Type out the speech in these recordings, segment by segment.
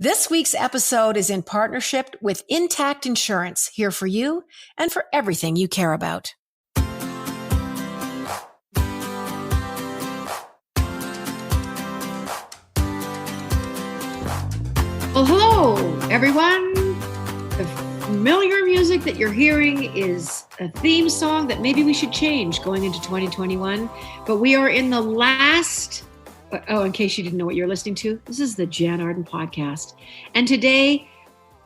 This week's episode is in partnership with Intact Insurance, here for you and for everything you care about. Well, hello, everyone. The familiar music that you're hearing is a theme song that maybe we should change going into 2021. But we are in the last... Oh, in case you didn't know what you're listening to, this is the Jann Arden podcast. And today,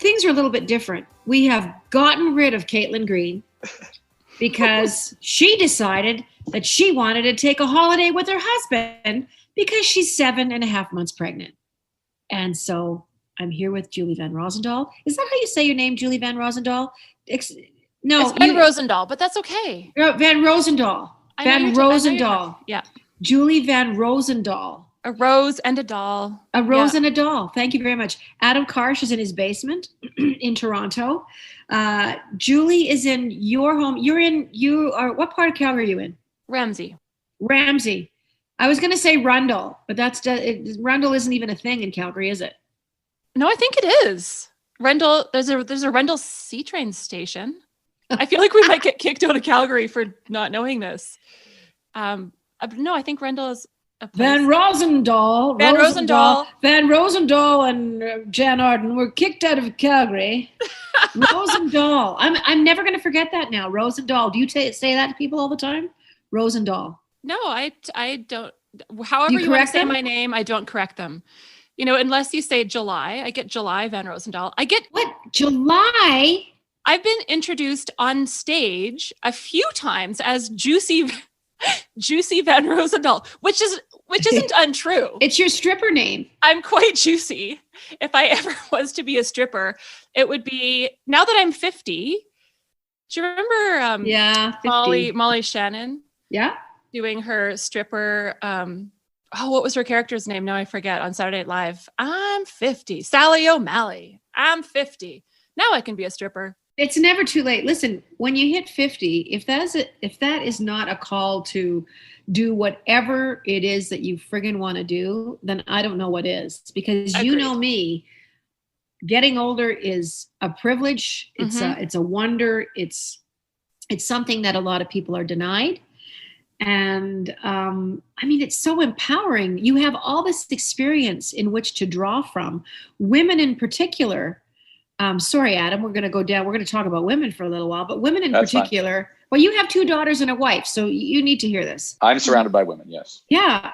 things are a little bit different. We have gotten rid of Caitlin Green because she decided that she wanted to take a holiday with her husband because she's 7.5 months pregnant. And so I'm here with Julie Van Rosendaal. Is that how you say your name, Julie Van Rosendaal? No, it's Van Rosendaal, but that's okay. Van Rosendaal. Van Rosendaal. Yeah. Julie Van Rosendaal. A rose and a doll. A rose and a doll. Thank you very much. Adam Karsh is in his basement in Toronto. Julie is in your home. What part of Calgary are you in? Ramsey. I was going to say Rundle, but Rundle isn't even a thing in Calgary, is it? No, I think it is. Rundle, there's a Rundle C train station. I feel like we might get kicked out of Calgary for not knowing this. No, I think Rundle is a place. Van Rosendaal and Jann Arden were kicked out of Calgary. Rosendaal. I'm never going to forget that now. Rosendaal. Do you say that to people all the time? Rosendaal. No, I don't. However you want to say my name, I don't correct them. You know, unless you say July. I get July Van Rosendaal. I get what? July? I've been introduced on stage a few times as Juicy Van Rosendaal, which isn't untrue. It's your stripper name. I'm quite juicy. If I ever was to be a stripper, it would be, now that I'm 50. Do you remember 50. Molly Shannon? Yeah. Doing her stripper, what was her character's name? Now I forget, on Saturday Night Live. I'm 50. Sally O'Malley. I'm 50. Now I can be a stripper. It's never too late. Listen, when you hit 50, if that is not a call to do whatever it is that you friggin' want to do, then I don't know what is. Because you know me, getting older is a privilege. It's a wonder. It's something that a lot of people are denied. And it's so empowering. You have all this experience in which to draw from. Women in particular. Sorry, Adam, we're going to go down. We're going to talk about women for a little while, but women in particular, fine. Well, you have 2 daughters and a wife, so you need to hear this. I'm surrounded by women, yes. Yeah.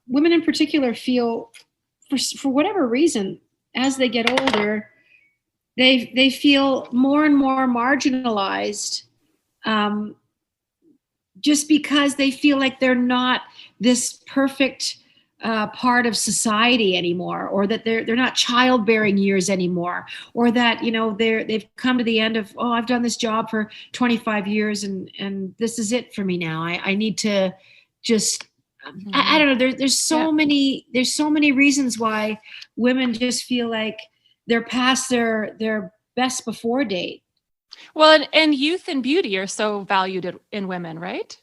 Women in particular feel, for whatever reason, as they get older, they feel more and more marginalized, just because they feel like they're not this perfect part of society anymore, or that they're not childbearing years anymore, or that, they've come to the end of, I've done this job for 25 years and this is it for me now. I need to just, I don't know. There's so many reasons why women just feel like they're past their best before date. Well, and youth and beauty are so valued in women, right?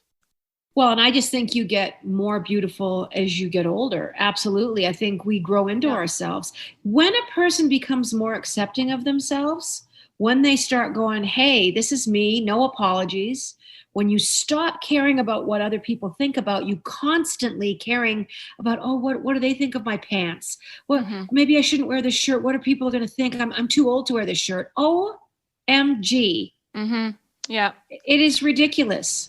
Well, and I just think you get more beautiful as you get older. Absolutely. I think we grow into ourselves. When a person becomes more accepting of themselves, when they start going, hey, this is me, no apologies. When you stop caring about what other people think about you, constantly caring about, what do they think of my pants? Well, maybe I shouldn't wear this shirt. What are people going to think? I'm too old to wear this shirt. OMG. Yeah. It is ridiculous.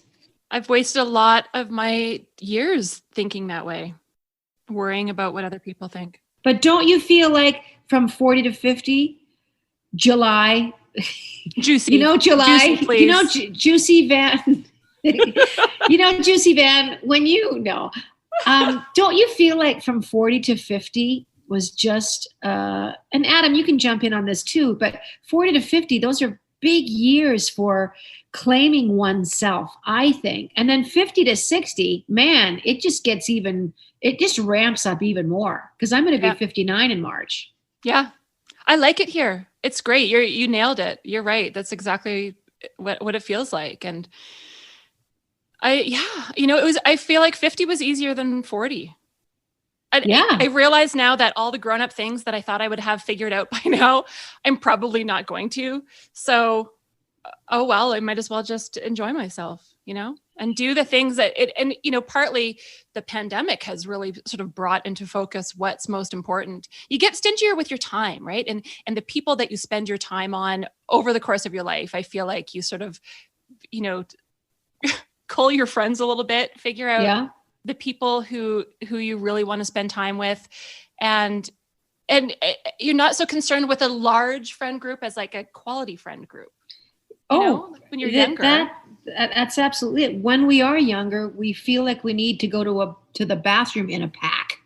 I've wasted a lot of my years thinking that way, worrying about what other people think. But don't you feel like from 40 to 50, July, Juicy. July, Juicy, Juicy Van, Juicy Van, don't you feel like from 40 to 50 was just, and Adam, you can jump in on this too, but 40 to 50, those are big years for claiming oneself, I think. And then 50 to 60, man, it just ramps up even more, because I'm going to be 59 in March. Yeah. I like it here. It's great. You nailed it. You're right. That's exactly what it feels like. And I feel like 50 was easier than 40. I realize now that all the grown-up things that I thought I would have figured out by now, I'm probably not going to. So, oh well, I might as well just enjoy myself, and do the things that partly the pandemic has really sort of brought into focus what's most important. You get stingier with your time, right? And the people that you spend your time on over the course of your life, I feel like you sort of, cull your friends a little bit, figure out the people who you really want to spend time with. And you're not so concerned with a large friend group as like a quality friend group. When you're younger. That's absolutely it. When we are younger, we feel like we need to go to the bathroom in a pack.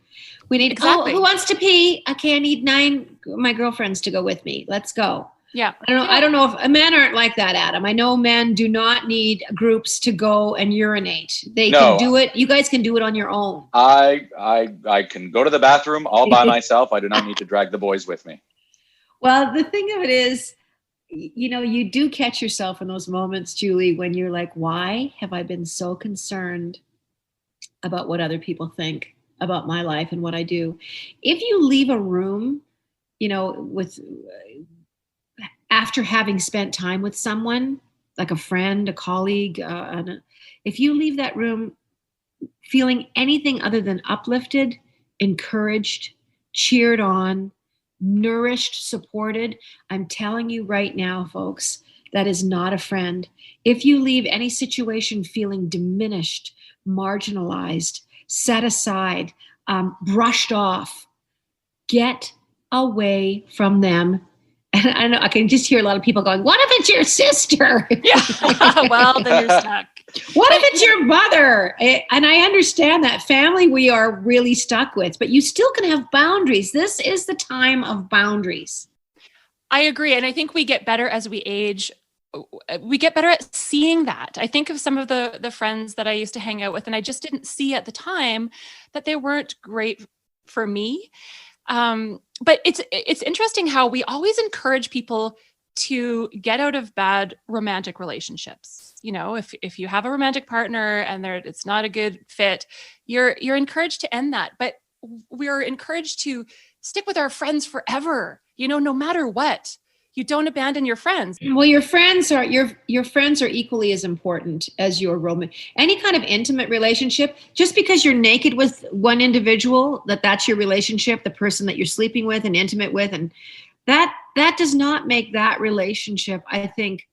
We need, who wants to pee? Okay, I need 9 my girlfriends to go with me. Let's go. Yeah. I don't know if men aren't like that, Adam. I know men do not need groups to go and urinate. They can do it. You guys can do it on your own. I can go to the bathroom all by myself. I do not need to drag the boys with me. Well, the thing of it is, you do catch yourself in those moments, Julie, when you're like, why have I been so concerned about what other people think about my life and what I do? If you leave a room, after having spent time with someone, like a friend, a colleague, if you leave that room feeling anything other than uplifted, encouraged, cheered on, nourished, supported, I'm telling you right now, folks, that is not a friend. If you leave any situation feeling diminished, marginalized, set aside, brushed off, get away from them. And I know I can just hear a lot of people going, what if it's your sister? Yeah. Well, then you're stuck. What if it's your mother? And I understand that family we are really stuck with, but you still can have boundaries. This is the time of boundaries. I agree. And I think we get better as we age. We get better at seeing that. I think of some of the friends that I used to hang out with, and I just didn't see at the time that they weren't great for me. But it's interesting how we always encourage people to get out of bad romantic relationships. If you have a romantic partner and it's not a good fit, you're encouraged to end that. But we're encouraged to stick with our friends forever. No matter what. You don't abandon your friends. Well, your friends are equally as important as your any kind of intimate relationship. Just because you're naked with one individual, that's your relationship, the person that you're sleeping with and intimate with, and that does not make that relationship, I think,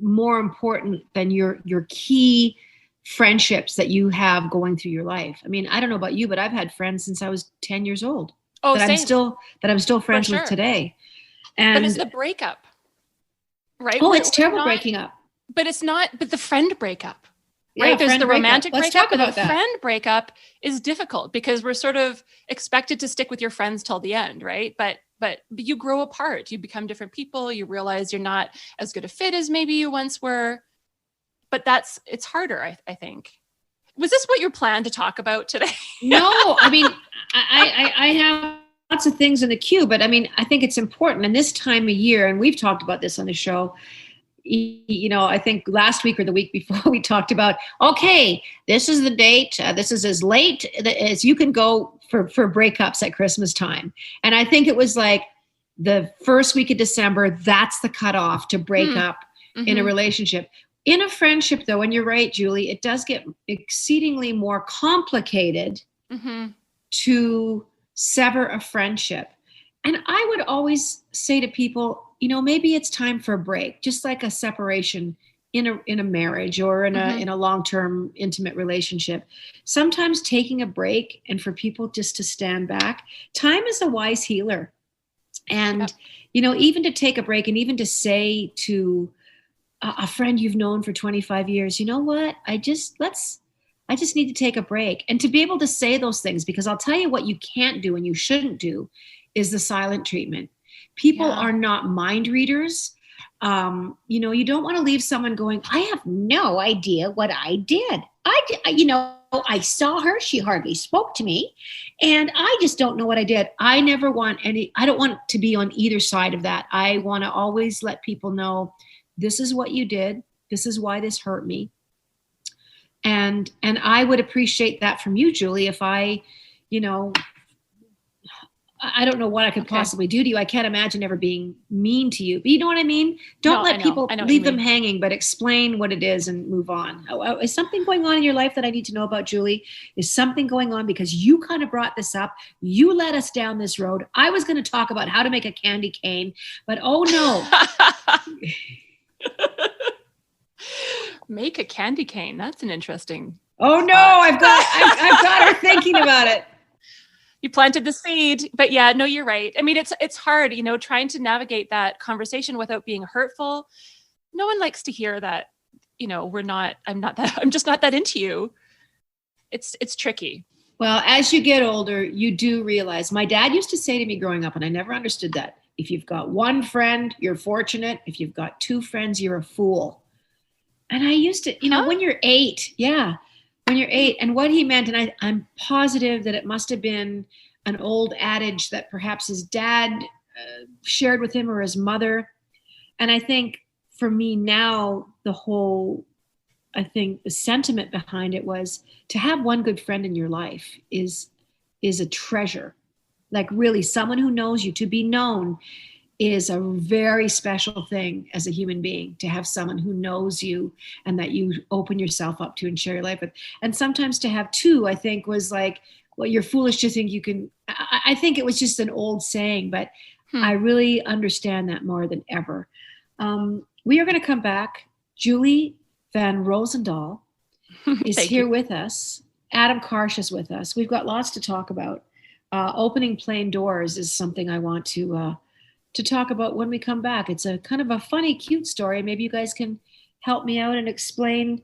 more important than your key friendships that you have going through your life. I mean, I don't know about you, but I've had friends since I was 10 years old. Oh, that same. I'm still friends with today. But it's the breakup, right? Oh, it's terrible breaking up. But it's not, but the friend breakup, Yeah, right? There's the romantic Let's breakup, talk about but the friend breakup is difficult because we're sort of expected to stick with your friends till the end, right? But you grow apart, you become different people, you realize you're not as good a fit as maybe you once were. But it's harder, I think. Was this what you planned to talk about today? No, I mean, I have lots of things in the queue, but I mean, I think it's important. And this time of year, and we've talked about this on the show, I think last week or the week before we talked about, okay, this is the date. This is as late as you can go for breakups at Christmas time. And I think it was like the first week of December, that's the cutoff to break up in a relationship. In a friendship, though, and you're right, Julie, it does get exceedingly more complicated to sever a friendship. And I would always say to people, maybe it's time for a break, just like a separation in a marriage or in a long-term intimate relationship. Sometimes taking a break and for people just to stand back, time is a wise healer. And, even to take a break and even to say to a friend you've known for 25 years, you know what, I just need to take a break. And to be able to say those things, because I'll tell you what you can't do and you shouldn't do is the silent treatment. People are not mind readers. You don't want to leave someone going, I have no idea what I did. I saw her, she hardly spoke to me, and I just don't know what I did. I don't want to be on either side of that. I want to always let people know, this is what you did. This is why this hurt me. And I would appreciate that from you, Julie, if I I don't know what I could possibly do to you. I can't imagine ever being mean to you. But you know what I mean? Don't let people leave them hanging, but explain what it is and move on. Is something going on in your life that I need to know about, Julie? Is something going on because you kind of brought this up? You led us down this road. I was going to talk about how to make a candy cane, but oh no. Make a candy cane. That's an interesting. Oh no, I've got her thinking about it. You planted the seed, but yeah, no, you're right. I mean, it's hard, trying to navigate that conversation without being hurtful. No one likes to hear that, I'm just not that into you. It's tricky. Well, as you get older, you do realize, my dad used to say to me growing up, and I never understood that. If you've got one friend, you're fortunate. If you've got two friends, you're a fool. And I used to, when you're 8, when you're 8, and what he meant, and I'm positive that it must have been an old adage that perhaps his dad shared with him or his mother. And I think for me now, the sentiment behind it was to have one good friend in your life is a treasure. Like really someone who knows you. To be known is a very special thing as a human being, to have someone who knows you and that you open yourself up to and share your life with. And sometimes to have two, I think was like, well, you're foolish to think you can. I think it was just an old saying, but I really understand that more than ever. We are going to come back. Julie Van Rosendaal is here with us. Adam Karsh is with us. We've got lots to talk about. Opening plane doors is something I want to talk about when we come back. It's a kind of a funny, cute story. Maybe you guys can help me out and explain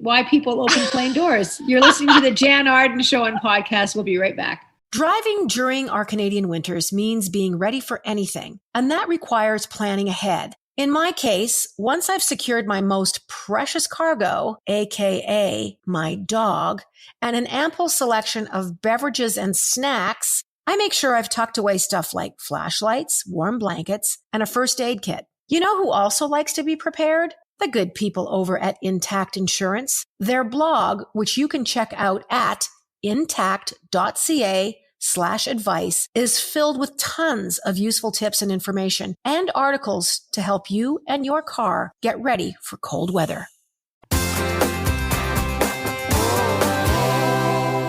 why people open plane doors. You're listening to the Jann Arden Show and podcast. We'll be right back. Driving during our Canadian winters means being ready for anything, and that requires planning ahead. In my case, once I've secured my most precious cargo, aka my dog, and an ample selection of beverages and snacks, I make sure I've tucked away stuff like flashlights, warm blankets, and a first aid kit. You know who also likes to be prepared? The good people over at Intact Insurance. Their blog, which you can check out at intact.ca/advice, is filled with tons of useful tips and information and articles to help you and your car get ready for cold weather.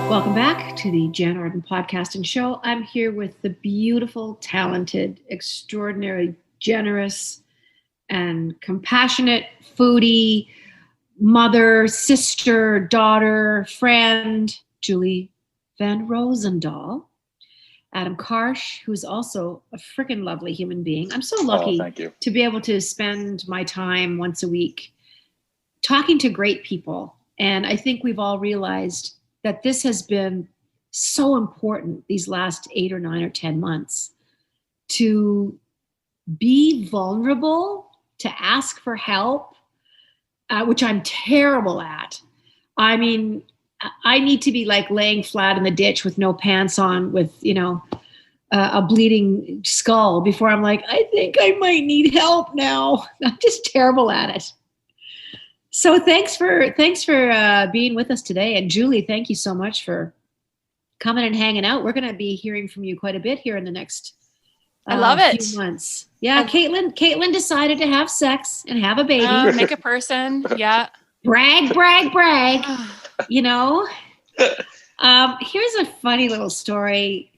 Welcome back to the Jann Arden podcast and show. I'm here with the beautiful, talented, extraordinary, generous, and compassionate foodie, mother, sister, daughter, friend, Julie Van Rosendaal. Adam Karsh, who's also a freaking lovely human being. I'm so lucky to be able to spend my time once a week talking to great people. And I think we've all realized that this has been so important these last 8 or 9 or 10 months, to be vulnerable, to ask for help, which I'm terrible at. I mean, I need to be like laying flat in the ditch with no pants on with, a bleeding skull before I'm like, I think I might need help now. I'm just terrible at it. So thanks for being with us today. And Julie, thank you so much for coming and hanging out. We're going to be hearing from you quite a bit here in the next few months. Yeah, Caitlin decided to have sex and have a baby. Make a person. Yeah. Brag. Here's a funny little story.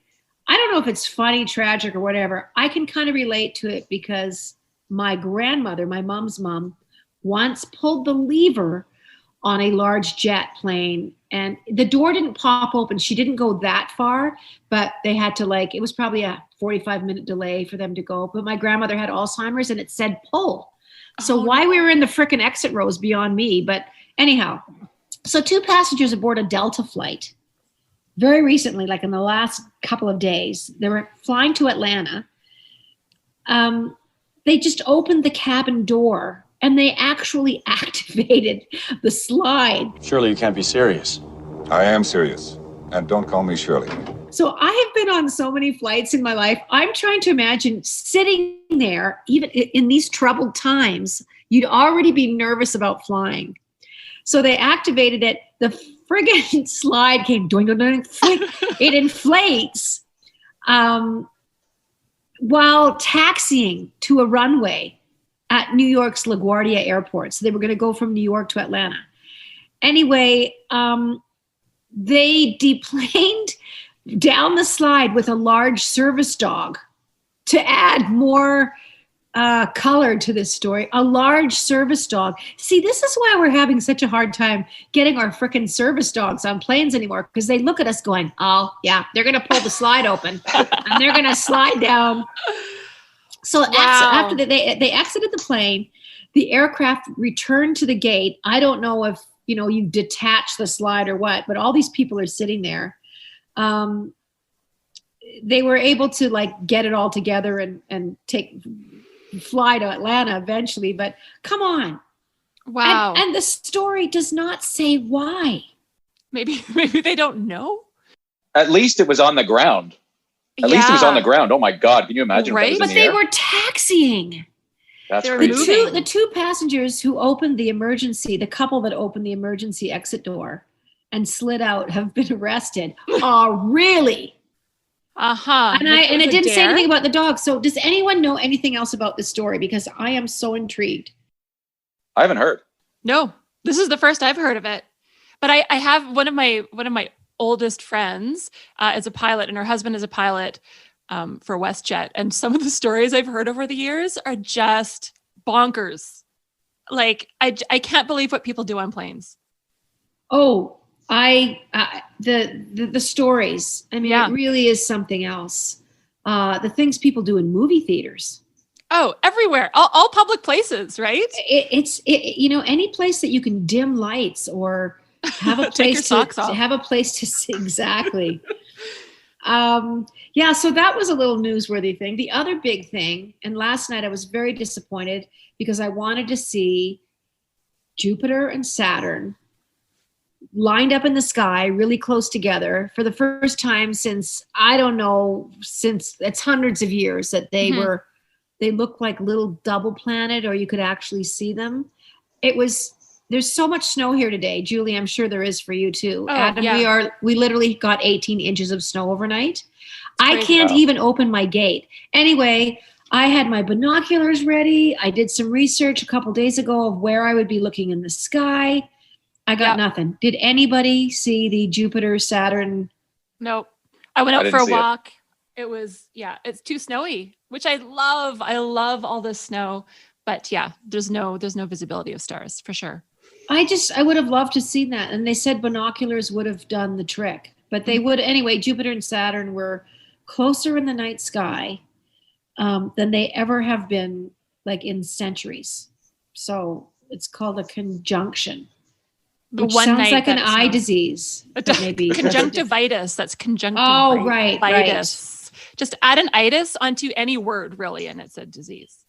I don't know if it's funny, tragic, or whatever. I can kind of relate to it because my grandmother, my mom's mom, once pulled the lever on a large jet plane and the door didn't pop open. She didn't go that far, but they had to it was probably a 45-minute delay for them to go. But my grandmother had Alzheimer's and it said pull. So why we were in the frickin' exit row is beyond me. But anyhow, so 2 passengers aboard a Delta flight very recently, like in the last couple of days, they were flying to Atlanta. They just opened the cabin door and they actually activated the slide. Surely you can't be serious. I am serious. And don't call me Shirley. So I have been on so many flights in my life. I'm trying to imagine sitting there, even in these troubled times, you'd already be nervous about flying. So they activated it. The friggin' slide came doing, it inflates while taxiing to a runway at New York's LaGuardia Airport. So they were going to go from New York to Atlanta. Anyway, they deplaned down the slide with a large service dog to add more color to this story. A large service dog. See, this is why we're having such a hard time getting our frickin' service dogs on planes anymore, because they look at us going, oh, yeah, they're going to pull the slide open and they're going to slide down. So after they exited the plane, the aircraft returned to the gate. I don't know if, you detach the slide or what, but all these people are sitting there. They were able to get it all together and fly to Atlanta eventually, but come on. Wow. And the story does not say why. Maybe they don't know. At least it was on the ground. At least it was on the ground. Oh my God. Can you imagine? Right? If it was But in the they air? were taxiing. That's They were crazy. The two passengers who opened the couple that opened the emergency exit door and slid out have been arrested. Oh, really? Uh-huh. And it didn't say anything about the dog. So does anyone know anything else about this story? Because I am so intrigued. I haven't heard. No, this is the first I've heard of it. But I have one of my oldest friends is a pilot, and her husband is a pilot for WestJet. And some of the stories I've heard over the years are just bonkers. I can't believe what people do on planes. Oh, the stories. I mean, It really is something else. The things people do in movie theaters. Oh, everywhere, all public places, right? It's any place that you can dim lights or have a Take your place socks to off. have a place to see. Exactly. So that was a little newsworthy thing. The other big thing, and last night I was very disappointed because I wanted to see Jupiter and Saturn lined up in the sky really close together for the first time since it's hundreds of years that they look like little double planet, or you could actually see them. There's so much snow here today, Julie. I'm sure there is for you too. Oh, Adam, yeah. we literally got 18 inches of snow overnight. I crazy. can't even open my gate. Anyway, I had my binoculars ready. I did some research a couple days ago of where I would be looking in the sky. I got nothing. Did anybody see the Jupiter, Saturn? Nope. I went out I for a didn't see it. walk. It was, it's too snowy, which I love. I love all this snow, but there's no visibility of stars for sure. I would have loved to see that. And they said binoculars would have done the trick, but they would. Anyway, Jupiter and Saturn were closer in the night sky than they ever have been in centuries. So it's called a conjunction. Which sounds like an eye disease. Maybe Conjunctivitis. That's conjunctivitis. Oh, right. Just add an itis onto any word, really, and it's a disease.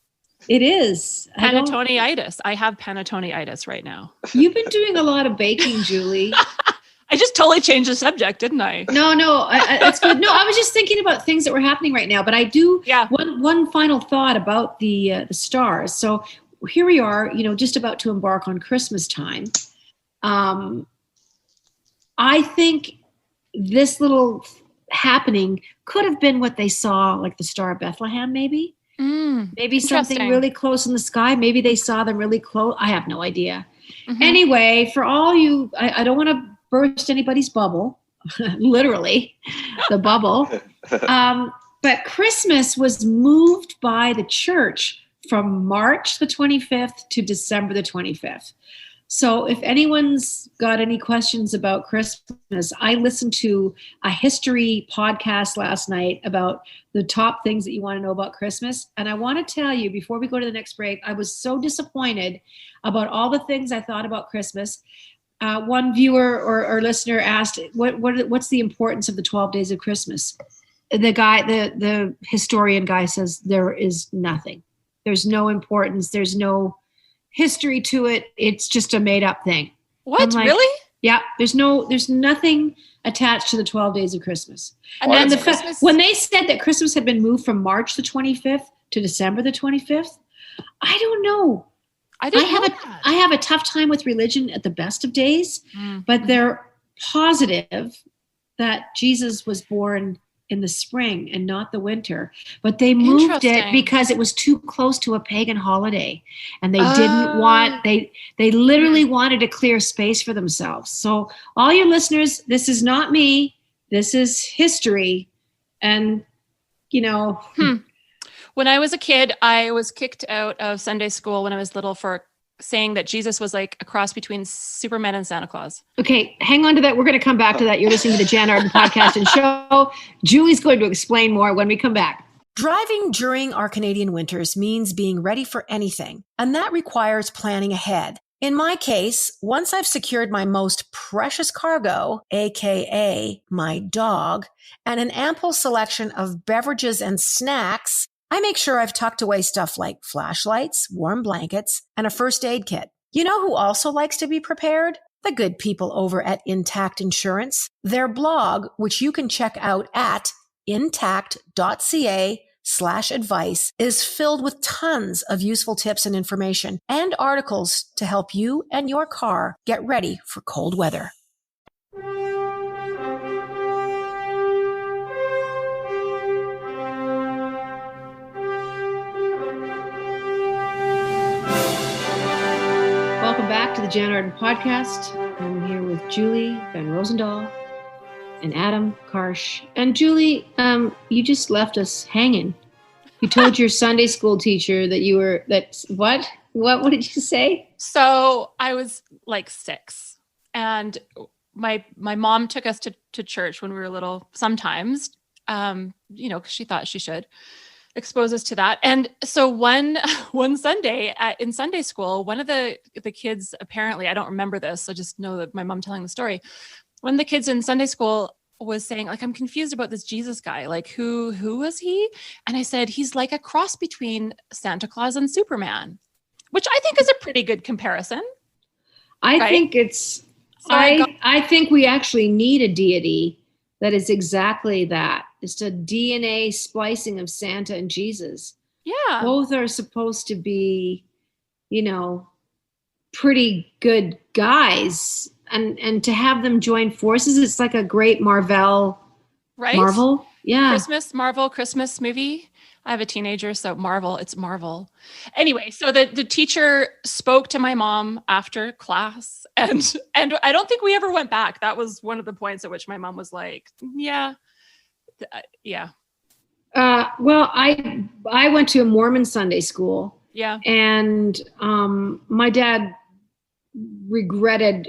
It is. Panettone-itis. I have panettone-itis right now. You've been doing a lot of baking, Julie. I just totally changed the subject, didn't I? No, that's good. No, I was just thinking about things that were happening right now, but I do. Yeah. One final thought about the stars. So here we are, just about to embark on Christmas time. I think this little happening could have been what they saw, like the Star of Bethlehem, maybe. Maybe something really close in the sky. Maybe they saw them really close. I have no idea. Mm-hmm. Anyway, for all you, I don't want to burst anybody's bubble, literally, the bubble. But Christmas was moved by the church from March the 25th to December the 25th. So if anyone's got any questions about Christmas, I listened to a history podcast last night about the top things that you want to know about Christmas. And I want to tell you, before we go to the next break, I was so disappointed about all the things I thought about Christmas. One viewer or listener asked, what's the importance of the 12 days of Christmas? The historian guy says there is nothing. There's no importance. There's no history to it. It's just a made up thing. What? Really? Yeah. There's nothing attached to the 12 days of Christmas. And when they said that Christmas had been moved from March the 25th to December the 25th, I don't know. I have a tough time with religion at the best of days, but positive that Jesus was born in the spring and not the winter, but they moved it because it was too close to a pagan holiday, and they didn't want, they literally wanted to clear space for themselves. So all your listeners, this is not me, this is history. And when I was a kid, I was kicked out of Sunday school when I was little for saying that Jesus was like a cross between Superman and Santa Claus. Okay, hang on to that. We're going to come back to that. You're listening to the Jann Arden podcast and show. Julie's going to explain more when we come back. Driving during our Canadian winters means being ready for anything, and that requires planning ahead. In my case, once I've secured my most precious cargo, aka my dog, and an ample selection of beverages and snacks, I make sure I've tucked away stuff like flashlights, warm blankets, and a first aid kit. You know who also likes to be prepared? The good people over at Intact Insurance. Their blog, which you can check out at intact.ca/advice, is filled with tons of useful tips and information and articles to help you and your car get ready for cold weather. Welcome back to the Jann Arden podcast. I'm here with Julie Van Rosendaal and Adam Karsh. And Julie, you just left us hanging. You told your Sunday school teacher that you were, what did you say? So I was like 6, and my mom took us to church when we were little sometimes, because she thought she should expose us to that. And so one Sunday in Sunday school, one of the kids, apparently, I don't remember this, I just know that my mom telling the story, one of the kids in Sunday school was saying, like, I'm confused about this Jesus guy. Like, who was he? And I said, he's like a cross between Santa Claus and Superman, which I think is a pretty good comparison. I think it's, so I think we actually need a deity that is exactly that. It's a DNA splicing of Santa and Jesus. Yeah. Both are supposed to be, pretty good guys. And to have them join forces, it's like a great Marvel. Yeah. Christmas movie. I have a teenager, so it's Marvel. Anyway, so the teacher spoke to my mom after class, and I don't think we ever went back. That was one of the points at which my mom was like, yeah. Well, I went to a Mormon Sunday school. Yeah. And my dad resented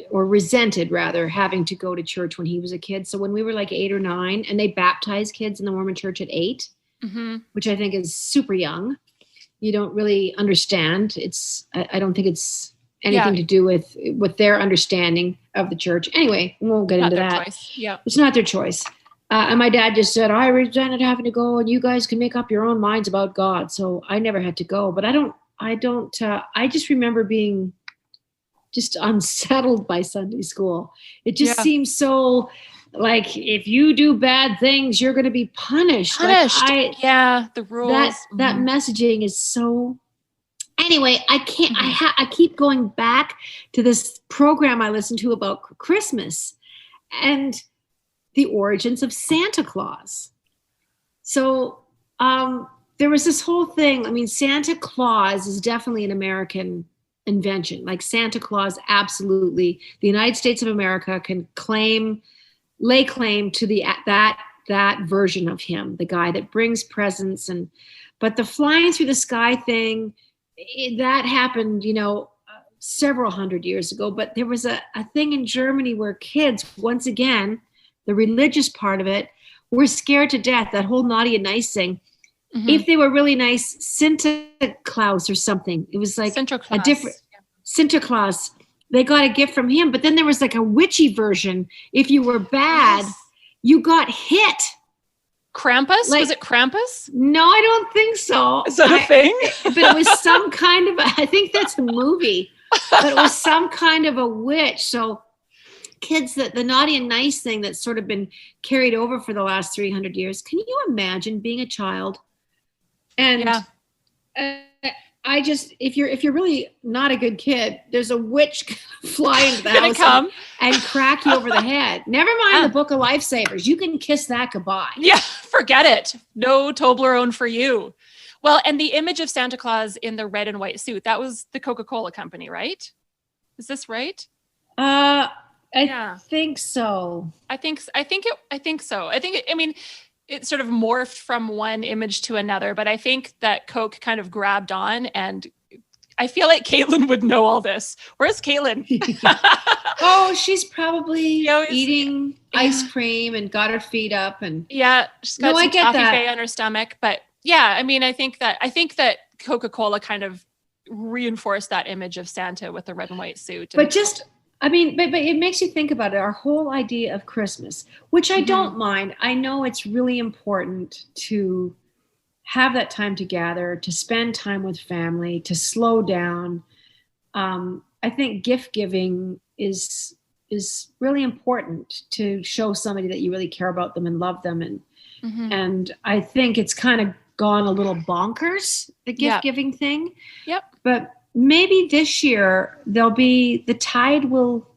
having to go to church when he was a kid. So when we were like 8 or 9, and they baptize kids in the Mormon church at 8, which I think is super young. You don't really understand. I don't think it's anything to do with their understanding of the church. Anyway, we won't get into that. Choice. Yeah. It's not their choice. And my dad just said, I resented having to go, and you guys can make up your own minds about God. So I never had to go, but I just remember being just unsettled by Sunday school. It just seems so like, if you do bad things, you're going to be punished. The rules. That messaging is so. Anyway, I can't. I keep going back to this program I listened to about Christmas and the origins of Santa Claus. So there was this whole thing. I mean, Santa Claus is definitely an American invention. Like Santa Claus, absolutely. The United States of America can lay claim to that version of him, the guy that brings presents. But the flying through the sky thing, that happened, several hundred years ago. But there was a thing in Germany where kids, once again, the religious part of it, were scared to death. That whole naughty and nice thing. If they were really nice, Santa Claus or something. It was like a different Santa Claus. They got a gift from him, but then there was like a witchy version. If you were bad, you got hit. Krampus? Was it Krampus? No, I don't think so. Is that a thing? But it was some kind of, I think that's a movie, but it was some kind of a witch. So kids, the naughty and nice thing that's sort of been carried over for the last 300 years. Can you imagine being a child and if you're really not a good kid, there's a witch fly into the Gonna house come. and crack you over the head. Never mind the Book of Lifesavers. You can kiss that goodbye. Yeah, forget it. No Toblerone for you. Well, and the image of Santa Claus in the red and white suit, that was the Coca-Cola company, right? Is this right? I Yeah. think so. I think so. I think it sort of morphed from one image to another, but I think that Coke kind of grabbed on, and I feel like Caitlin would know all this. Where's Caitlin? Oh, she's probably always, eating ice cream and got her feet up and she's got some get toffee that. Fay on her stomach. But yeah, I mean, I think that Coca-Cola kind of reinforced that image of Santa with the red and white suit. But it makes you think about it. Our whole idea of Christmas, which I don't mind. I know it's really important to have that time to gather, to spend time with family, to slow down. I think gift giving is really important to show somebody that you really care about them and love them. And I think it's kind of gone a little bonkers, the gift giving thing. Yep. But maybe this year the tide will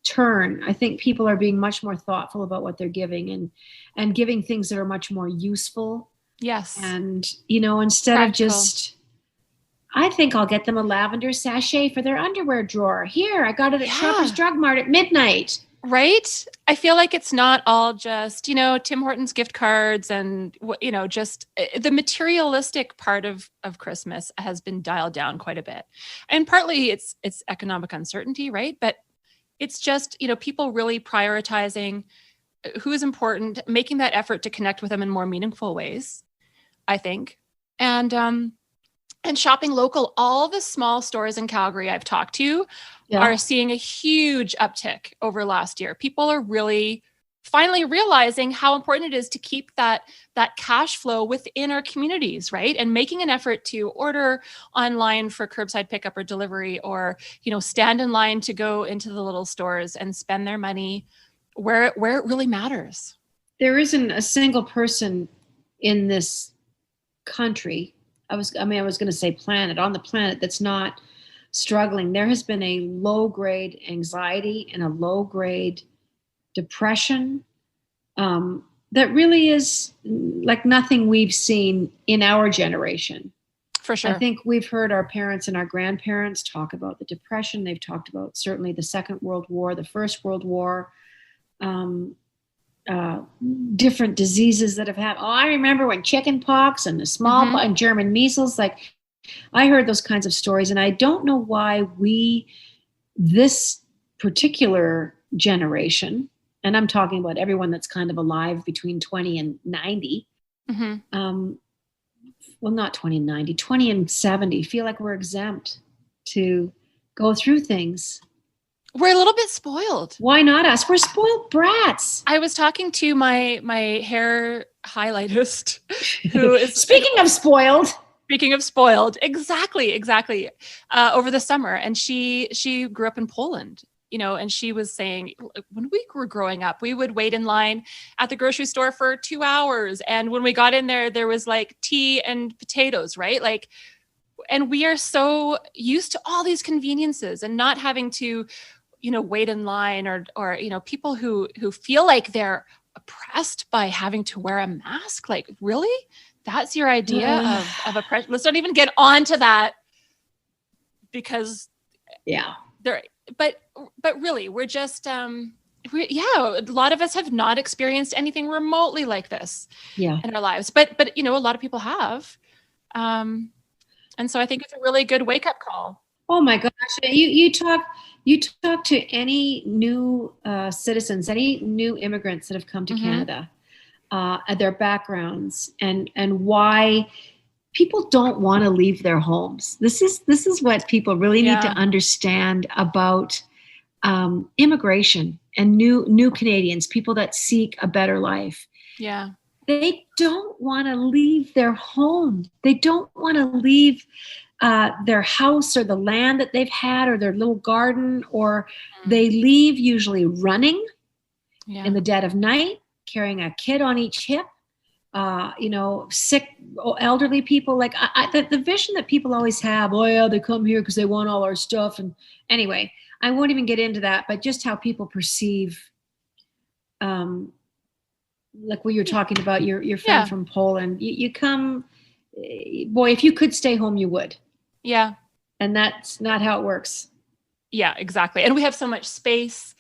turn. I think people are being much more thoughtful about what they're giving and giving things that are much more useful. Yes. And, instead Practical. of just, I think I'll get them a lavender sachet for their underwear drawer. Here, I got it at Shoppers Drug Mart at midnight. Right? I feel like it's not all just, Tim Hortons gift cards and, just the materialistic part of Christmas has been dialed down quite a bit. And partly it's economic uncertainty, right? But it's just, people really prioritizing who is important, making that effort to connect with them in more meaningful ways, I think. And shopping local. All the small stores in Calgary I've talked to are seeing a huge uptick over last year. People are really finally realizing how important it is to keep that cash flow within our communities, right? And making an effort to order online for curbside pickup or delivery, or, stand in line to go into the little stores and spend their money where it really matters. There isn't a single person in this country, I was going to say on the planet that's not struggling. There has been a low-grade anxiety and a low-grade depression that really is like nothing we've seen in our generation. For sure. I think we've heard our parents and our grandparents talk about the depression. They've talked about certainly the Second World War, the First World War, different diseases that have happened. Oh, I remember when chicken pox and the smallpox and German measles, like I heard those kinds of stories, and I don't know why this particular generation, and I'm talking about everyone that's kind of alive between 20 and 90, well, not 20 and 90, 20 and 70, feel like we're exempt to go through things. We're a little bit spoiled. Why not us? We're spoiled brats. I was talking to my hair highlightist, who is Speaking of spoiled, exactly, over the summer, and she grew up in Poland, and she was saying when we were growing up, we would wait in line at the grocery store for 2 hours, and when we got in there was like tea and potatoes, right? Like, and we are so used to all these conveniences and not having to wait in line or people who feel like they're oppressed by having to wear a mask. Like, really? That's your idea of oppression? Let's not even get on to that, because but really, we're just, a lot of us have not experienced anything remotely like this in our lives, but a lot of people have. And so I think it's a really good wake-up call. Oh my gosh. You talk to any new citizens, any new immigrants that have come to Canada, their backgrounds and why people don't want to leave their homes. This is what people really need to understand about immigration and new Canadians, people that seek a better life. Yeah. They don't want to leave their home. They don't want to leave their house or the land that they've had or their little garden, or they leave usually running in the dead of night, carrying a kid on each hip, sick, elderly people. Like the vision that people always have, oh yeah, they come here because they want all our stuff. And anyway, I won't even get into that, but just how people perceive, like what you're talking about, your friend from Poland, you come, boy, if you could stay home, you would. Yeah. And that's not how it works. Yeah, exactly. And we have so much space,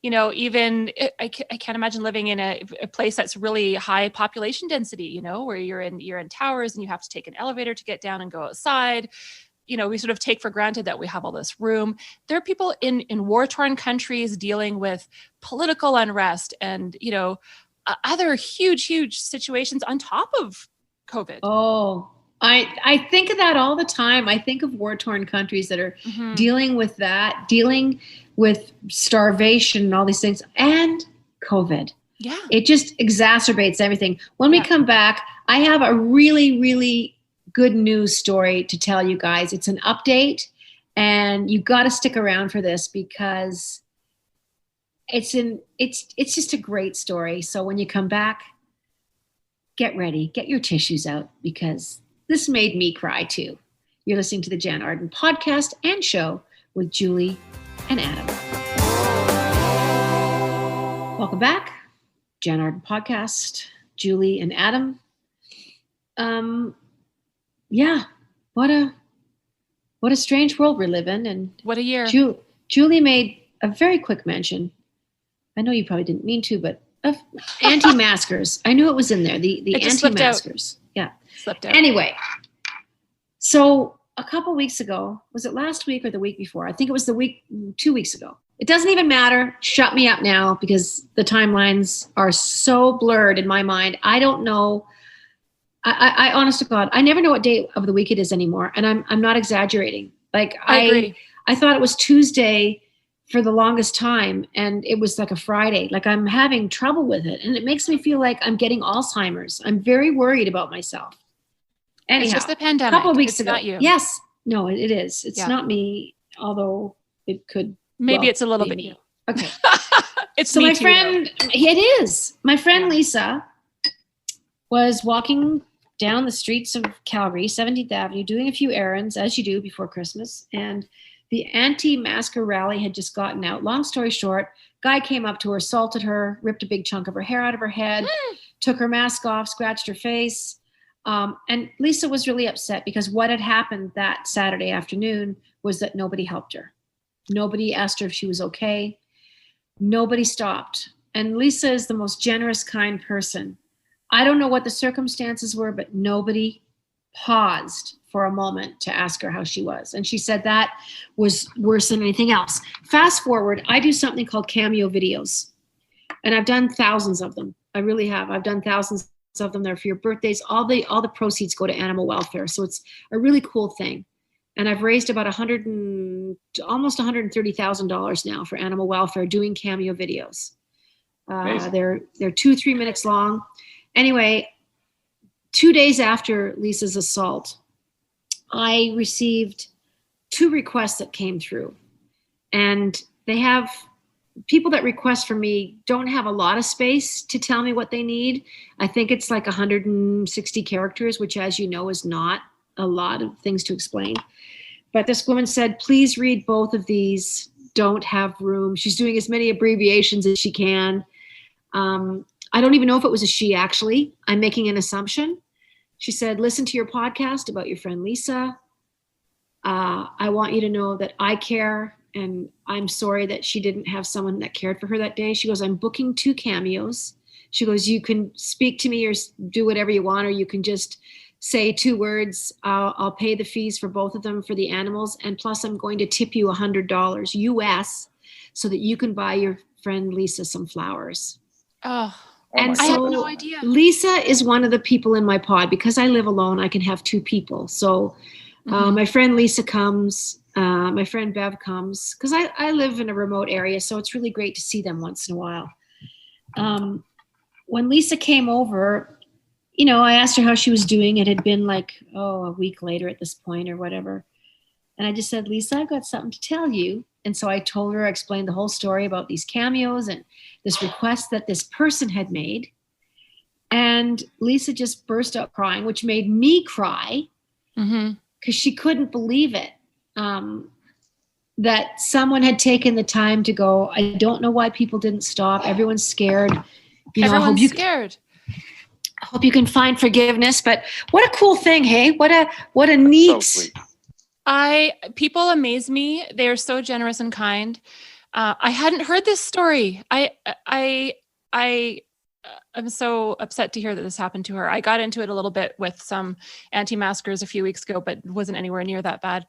even I can't imagine living in a place that's really high population density, where you're in towers and you have to take an elevator to get down and go outside. We sort of take for granted that we have all this room. There are people in war-torn countries dealing with political unrest and, other huge situations on top of COVID. Oh, I think of that all the time. I think of war-torn countries that are dealing with that, dealing with starvation and all these things, and COVID. Yeah. It just exacerbates everything. When we come back, I have a really, really good news story to tell you guys. It's an update, and you got to stick around for this because it's just a great story. So when you come back, get ready, get your tissues out, because this made me cry too. You're listening to the Jann Arden podcast and show with Julie and Adam. Welcome back. Jann Arden podcast, Julie and Adam. What a strange world we live in. And what a year. Julie made a very quick mention. I know you probably didn't mean to, but of anti-maskers. I knew it was in there. The anti-maskers. Yeah. Slipped out. Anyway, so a couple weeks ago, was it last week or the week before? I think it was 2 weeks ago. It doesn't even matter. Shut me up now, because the timelines are so blurred in my mind. I don't know. I honest to God, I never know what day of the week it is anymore. And I'm not exaggerating. Like I agree. I thought it was Tuesday for the longest time, and it was like a Friday. Like I'm having trouble with it, and it makes me feel like I'm getting Alzheimer's. I'm very worried about myself. Anyhow, it's just the pandemic. A couple of weeks it's ago. Not you. Yes. No, it is. It's not me, although it could. Maybe it's a little bit me. you. Okay. It's so me my too, friend, it is. My friend Lisa was walking down the streets of Calgary, 17th Avenue, doing a few errands, as you do before Christmas. And the anti-masker rally had just gotten out. Long story short, guy came up to her, assaulted her, ripped a big chunk of her hair out of her head, took her mask off, scratched her face. And Lisa was really upset because what had happened that Saturday afternoon was that nobody helped her. Nobody asked her if she was okay. Nobody stopped. And Lisa is the most generous, kind person. I don't know what the circumstances were, but nobody paused for a moment to ask her how she was. And she said that was worse than anything else. Fast forward, I do something called cameo videos. And I've done thousands of them. I really have. I've done thousands of them. They're for your birthdays. All the proceeds go to animal welfare. So it's a really cool thing. And I've raised about almost $130,000 now for animal welfare doing cameo videos. They're 2-3 minutes long. Anyway, 2 days after Lisa's assault, I received 2 requests that came through. And they have people that request from me don't have a lot of space to tell me what they need. I think it's like 160 characters, which, as you know, is not a lot of things to explain. But this woman said, please read both of these. Don't have room. She's doing as many abbreviations as she can. I don't even know if it was a she, actually. I'm making an assumption. She said, listen to your podcast about your friend Lisa. I want you to know that I care, and I'm sorry that she didn't have someone that cared for her that day. She goes, I'm booking 2 cameos. She goes, you can speak to me or do whatever you want, or you can just say 2 words. I'll pay the fees for both of them for the animals. And plus I'm going to tip you $100 US so that you can buy your friend Lisa some flowers. Oh, and so I had no idea. Lisa is one of the people in my pod. Because I live alone, I can have 2 people. So my friend Lisa comes, my friend Bev comes, because I live in a remote area. So it's really great to see them once in a while. When Lisa came over, I asked her how she was doing. It had been like, a week later at this point or whatever. And I just said, Lisa, I've got something to tell you. And so I told her, I explained the whole story about these cameos and this request that this person had made. And Lisa just burst out crying, which made me cry because she couldn't believe it. That someone had taken the time to go, I don't know why people didn't stop. Everyone's scared. Everyone's scared. I hope you can find forgiveness. But what a cool thing, hey? What a neat. So sweet. People amaze me. They are so generous and kind. I hadn't heard this story. I'm so upset to hear that this happened to her. I got into it a little bit with some anti-maskers a few weeks ago, but wasn't anywhere near that bad.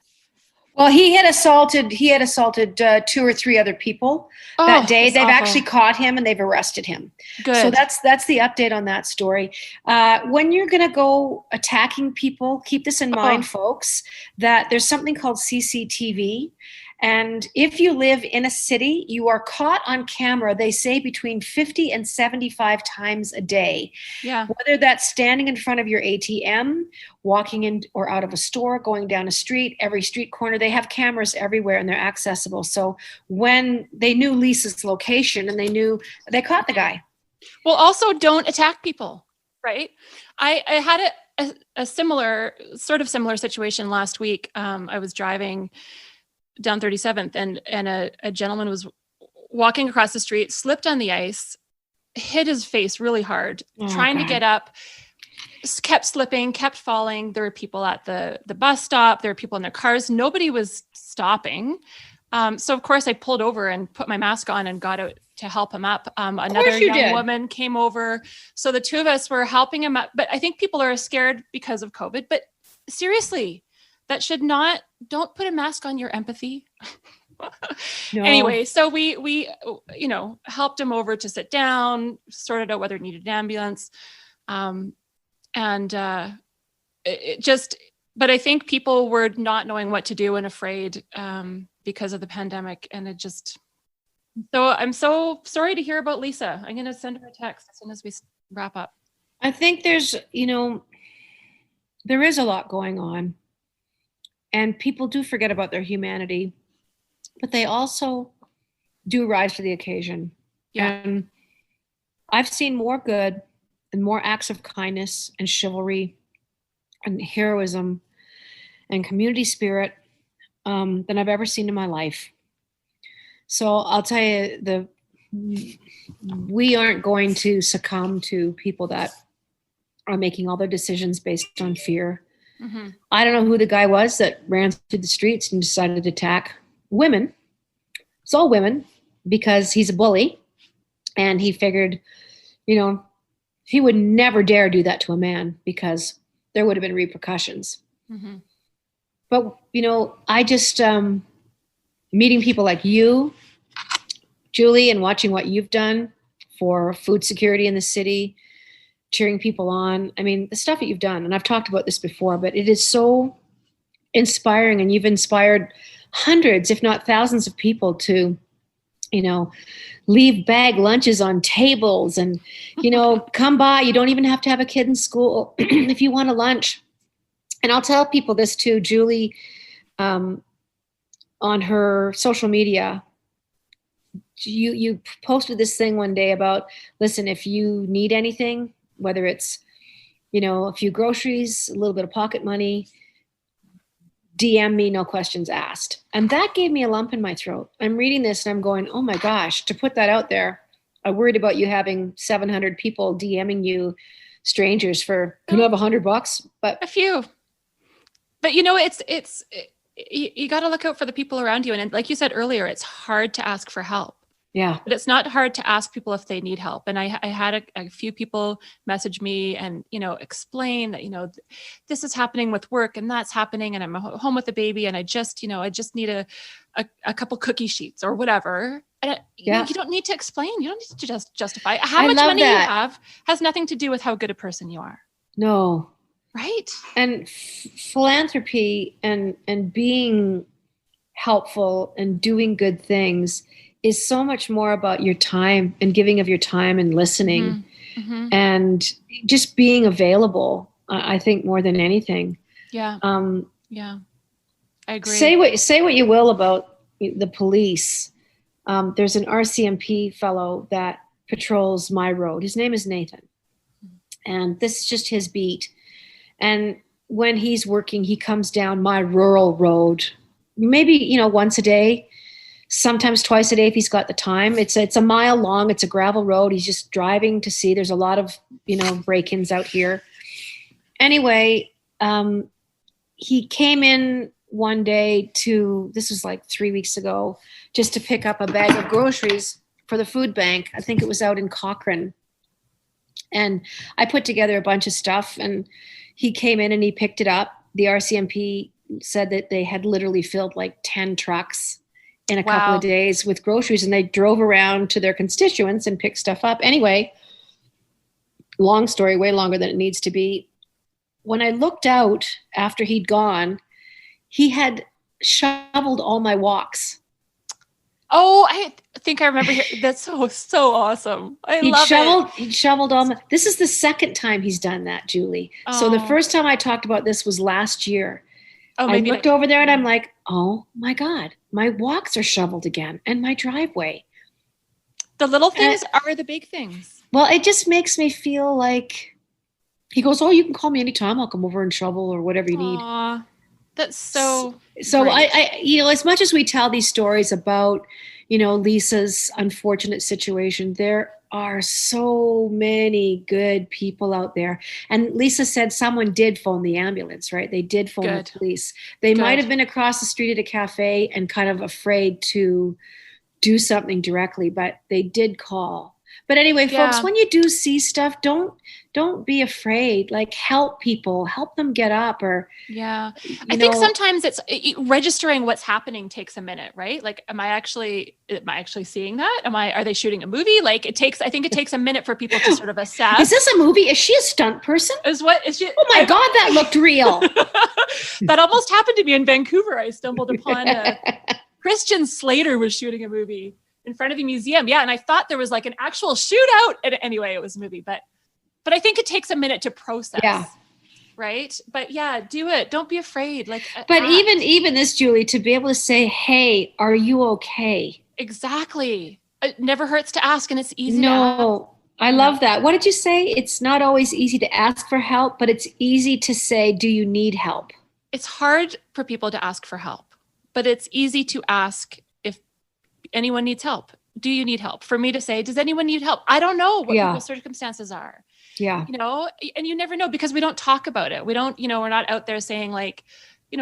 Well, he had assaulted 2 or 3 other people that day. They've actually caught him and they've arrested him. Good. So that's the update on that story. When you're going to go attacking people, keep this in mind, folks, that there's something called CCTV. And if you live in a city, you are caught on camera, they say between 50 and 75 times a day. Yeah. Whether that's standing in front of your ATM, walking in or out of a store, going down a street, every street corner, they have cameras everywhere and they're accessible. So when they knew Lisa's location and they caught the guy. Well, also don't attack people, right? I had a similar situation last week. I was driving down 37th and a gentleman was walking across the street, slipped on the ice, hit his face really hard, trying to get up, kept slipping, kept falling. There were people at the bus stop. There were people in their cars. Nobody was stopping. So of course I pulled over and put my mask on and got out to help him up. Another young woman came over. So the two of us were helping him up. But I think people are scared because of COVID. But seriously, that should not, don't put a mask on your empathy. No. Anyway, so we helped him over to sit down, sorted out whether he needed an ambulance. But I think people were not knowing what to do and afraid because of the pandemic. And so I'm so sorry to hear about Lisa. I'm going to send her a text as soon as we wrap up. I think there is a lot going on. And people do forget about their humanity, but they also do rise to the occasion. Yeah. And I've seen more good and more acts of kindness and chivalry and heroism and community spirit than I've ever seen in my life. So I'll tell you, we aren't going to succumb to people that are making all their decisions based on fear. Mm-hmm. I don't know who the guy was that ran through the streets and decided to attack women. It's all women because he's a bully and he figured, he would never dare do that to a man because there would have been repercussions. Mm-hmm. But, I just, meeting people like you, Julie, and watching what you've done for food security in the city, cheering people on. I mean, the stuff that you've done, and I've talked about this before, but it is so inspiring, and you've inspired hundreds, if not thousands of people to, leave bag lunches on tables and, come by. You don't even have to have a kid in school if you want a lunch. And I'll tell people this too, Julie, on her social media, you posted this thing one day about, listen, if you need anything, whether it's, a few groceries, a little bit of pocket money, DM me, no questions asked. And that gave me a lump in my throat. I'm reading this and I'm going, oh my gosh, to put that out there, I worried about you having 700 people DMing you, strangers, for, can I have $100? But a few. But it's you got to look out for the people around you. And like you said earlier, it's hard to ask for help. Yeah. But it's not hard to ask people if they need help. And I had a few people message me and, explain that, this is happening with work and that's happening. And I'm home with a baby and I just need a couple cookie sheets or whatever. And you don't need to explain. You don't need to just justify. How much money you have has nothing to do with how good a person you are. No. Right. And philanthropy and being helpful and doing good things is so much more about your time and giving of your time and listening and just being available, I think, more than anything. Yeah. Yeah. I agree. Say what you will about the police. There's an RCMP fellow that patrols my road. His name is Nathan. And this is just his beat. And when he's working, he comes down my rural road, maybe, once a day, sometimes twice a day if he's got the time. It's a mile long. It's a gravel road. He's just driving to see. There's a lot of, break-ins out here. Anyway, he came in one day this was like 3 weeks ago, just to pick up a bag of groceries for the food bank. I think it was out in Cochrane. And I put together a bunch of stuff, and he came in and he picked it up. The RCMP said that they had literally filled like 10 trucks in a couple of days with groceries, and they drove around to their constituents and picked stuff up. Anyway, long story, way longer than it needs to be. When I looked out after he'd gone, he had shoveled all my walks. Oh, I think I remember hearing. That's so awesome. He'd shoveled all my. This is the second time he's done that, Julie. Oh. So the first time I talked about this was last year. Oh, I looked over there and I'm like, oh my God, my walks are shoveled again, and my driveway. The little things are the big things. Well, it just makes me feel like, he goes, oh, you can call me anytime. I'll come over and shovel or whatever you need. That's so great. I as much as we tell these stories about, Lisa's unfortunate situation, there are so many good people out there. And Lisa said someone did phone the ambulance, right? They did phone the police. They might have been across the street at a cafe and kind of afraid to do something directly, but they did call. But anyway, folks, when you do see stuff, don't be afraid. Like, help people, help them get up. Or I think sometimes it's registering what's happening takes a minute, right? Like, am I actually seeing that? Are they shooting a movie? Like, I think it takes a minute for people to sort of assess. Is this a movie? Is she a stunt person? Is she? Oh my God, that looked real. That almost happened to me in Vancouver. I stumbled upon Christian Slater was shooting a movie in front of the museum. Yeah. And I thought there was like an actual shootout. And anyway, it was a movie, but I think it takes a minute to process. Yeah. Right. But do it. Don't be afraid. Like, but even this, Julie, to be able to say, hey, are you okay? Exactly. It never hurts to ask, and it's easy to ask. I love that. What did you say? It's not always easy to ask for help, but it's easy to say, do you need help? It's hard for people to ask for help, but it's easy to ask if anyone needs help. Do you need help? For me to say, does anyone need help? I don't know what people's circumstances are. Yeah. And you never know, because we don't talk about it. We don't, we're not out there saying like,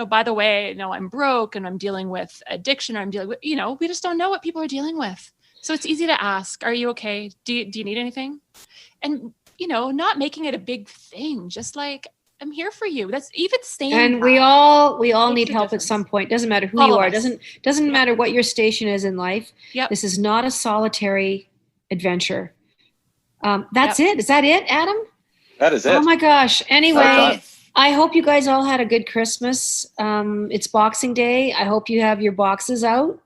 by the way, I'm broke and I'm dealing with addiction, or I'm dealing with, we just don't know what people are dealing with. So it's easy to ask, are you okay? Do you need anything? And, not making it a big thing, just like, I'm here for you. That's even saying. And we all need help at some point. Doesn't matter who you are. Doesn't matter what your station is in life. Yep. This is not a solitary adventure. That's it. Is that it, Adam? That is it. Oh my gosh. Anyway, I hope you guys all had a good Christmas. It's Boxing Day. I hope you have your boxes out.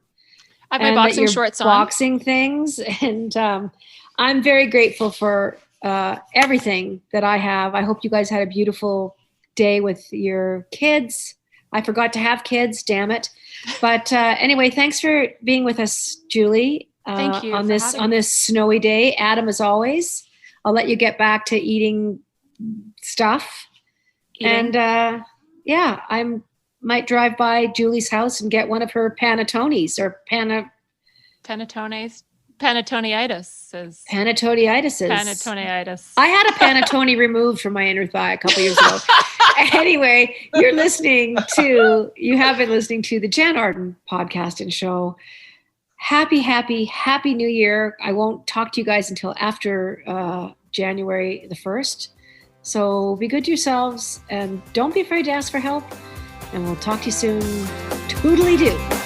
I have my boxing shorts on. Boxing things. And I'm very grateful for everything that I have. I hope you guys had a beautiful day with your kids. I forgot to have kids, damn it. But anyway, thanks for being with us, Julie. Thank you on this snowy day. Adam, as always, I'll let you get back to eating stuff. And I might drive by Julie's house and get one of her panettones or Panetonitis. Panetonitis. I had a panettone removed from my inner thigh a couple years ago. Anyway, you have been listening to the Jann Arden podcast and show. Happy New Year. I won't talk to you guys until after January the 1st. So be good to yourselves and don't be afraid to ask for help. And we'll talk to you soon. Toodly-doo.